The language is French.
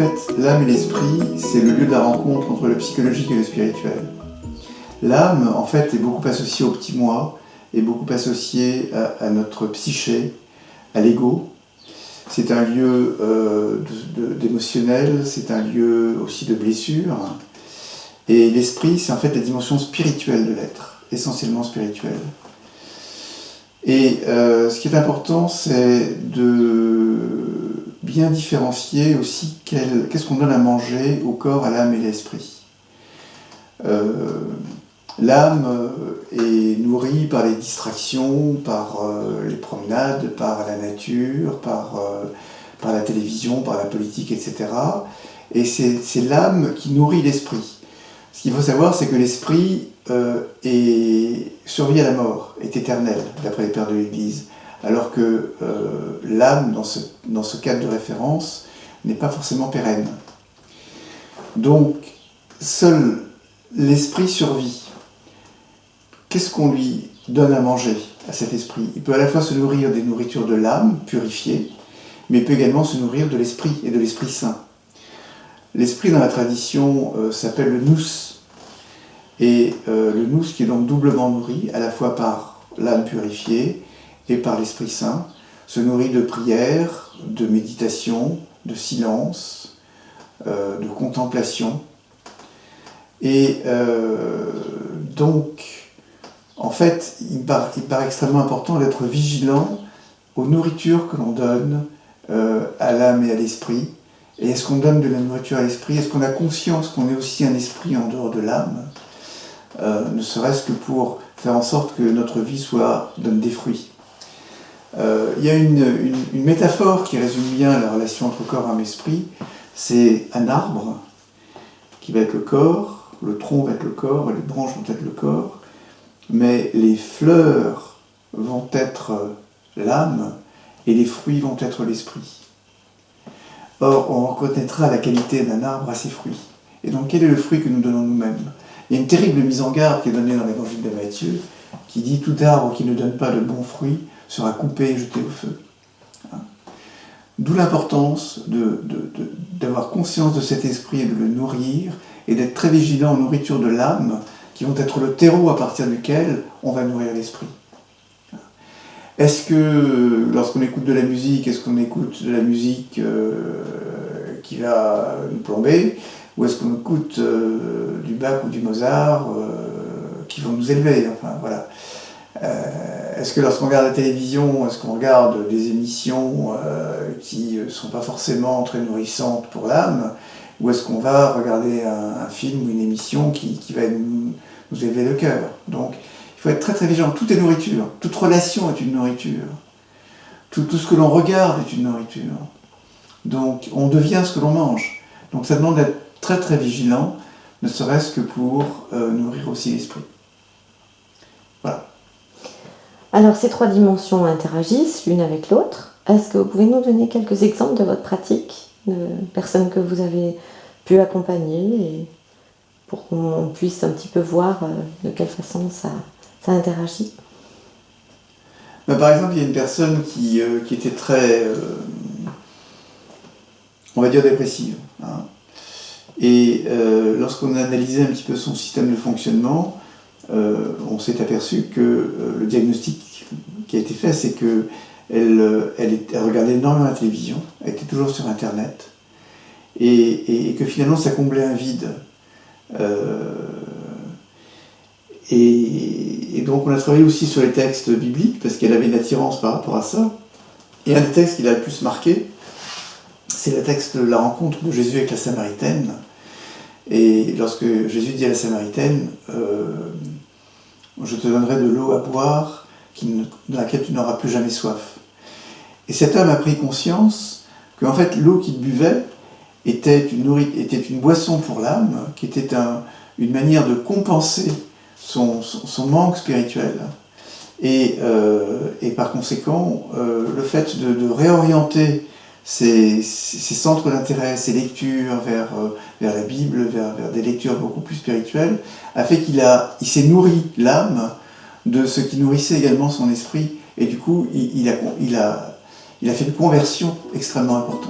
fait, l'âme et l'esprit, c'est le lieu de la rencontre entre le psychologique et le spirituel. L'âme, en fait, est beaucoup associée au petit moi, est beaucoup associée à notre psyché, à l'ego. C'est un lieu d'émotionnel, c'est un lieu aussi de blessure. Et l'esprit, c'est en fait la dimension spirituelle de l'être, essentiellement spirituelle. Et ce qui est important, c'est de bien différencier aussi qu'est-ce qu'on donne à manger au corps, à l'âme et à l'esprit. L'âme est nourrie par les distractions, par les promenades, par la nature, par la télévision, par la politique, etc. Et c'est l'âme qui nourrit l'esprit. Ce qu'il faut savoir, c'est que l'esprit survit à la mort, est éternel, d'après les pères de l'Église, alors que l'âme, dans ce cadre de référence, n'est pas forcément pérenne. Donc, seul l'esprit survit. Qu'est-ce qu'on lui donne à manger à cet esprit? Il peut à la fois se nourrir des nourritures de l'âme, purifiée, mais il peut également se nourrir de l'esprit et de l'Esprit Saint. L'esprit, dans la tradition, s'appelle le nous. Et le nous qui est donc doublement nourri, à la fois par l'âme purifiée et par l'Esprit Saint, se nourrit de prière, de méditation, de silence, de contemplation. Et donc, en fait, il paraît extrêmement important d'être vigilant aux nourritures que l'on donne à l'âme et à l'esprit. Et est-ce qu'on donne de la nourriture à l'esprit? Est-ce qu'on a conscience qu'on est aussi un esprit en dehors de l'âme? Ne serait-ce que pour faire en sorte que notre vie donne des fruits. Il y a une métaphore qui résume bien la relation entre corps, âme et esprit. C'est un arbre qui va être le corps, le tronc va être le corps, les branches vont être le corps, mais les fleurs vont être l'âme et les fruits vont être l'esprit. Or, on reconnaîtra la qualité d'un arbre à ses fruits. Et donc, quel est le fruit que nous donnons nous-mêmes? Il y a une terrible mise en garde qui est donnée dans l'évangile de Matthieu, qui dit « Tout arbre qui ne donne pas de bons fruits sera coupé et jeté au feu ». D'où l'importance d'avoir conscience de cet esprit et de le nourrir, et d'être très vigilant aux nourritures de l'âme, qui vont être le terreau à partir duquel on va nourrir l'esprit. Est-ce que, lorsqu'on écoute de la musique, est-ce qu'on écoute de la musique qui va nous plomber, ou est-ce qu'on écoute du Bach ou du Mozart qui vont nous élever? Enfin, voilà. Est-ce que lorsqu'on regarde la télévision, est-ce qu'on regarde des émissions qui ne sont pas forcément très nourrissantes pour l'âme, ou est-ce qu'on va regarder un film ou une émission qui va nous élever le cœur? Donc, il faut être très très vigilant. Tout est nourriture. Toute relation est une nourriture. Tout ce que l'on regarde est une nourriture. Donc, on devient ce que l'on mange. Donc, ça demande d'être très très vigilant, ne serait-ce que pour nourrir aussi l'esprit. Voilà. Alors, ces trois dimensions interagissent l'une avec l'autre. Est-ce que vous pouvez nous donner quelques exemples de votre pratique, de personnes que vous avez pu accompagner, et pour qu'on puisse un petit peu voir de quelle façon ça interagit? Par exemple, il y a une personne qui était très, on va dire, dépressive. Hein. Et lorsqu'on a analysé un petit peu son système de fonctionnement, on s'est aperçu que le diagnostic qui a été fait, c'est qu'elle regardait énormément la télévision, elle était toujours sur Internet, et que finalement ça comblait un vide. Et donc on a travaillé aussi sur les textes bibliques, parce qu'elle avait une attirance par rapport à ça. Et un des textes qui l'a le plus marqué, c'est le texte de la rencontre de Jésus avec la Samaritaine. Et lorsque Jésus dit à la Samaritaine, je te donnerai de l'eau à boire, dans laquelle tu n'auras plus jamais soif. Et cet homme a pris conscience qu'en fait l'eau qu'il buvait était une boisson pour l'âme, qui était une manière de compenser son manque spirituel. Et par conséquent, le fait de réorienter ses centres d'intérêt, ses lectures vers la Bible, vers des lectures beaucoup plus spirituelles, a fait qu'il s'est nourri l'âme de ce qui nourrissait également son esprit, et du coup il a fait une conversion extrêmement importante.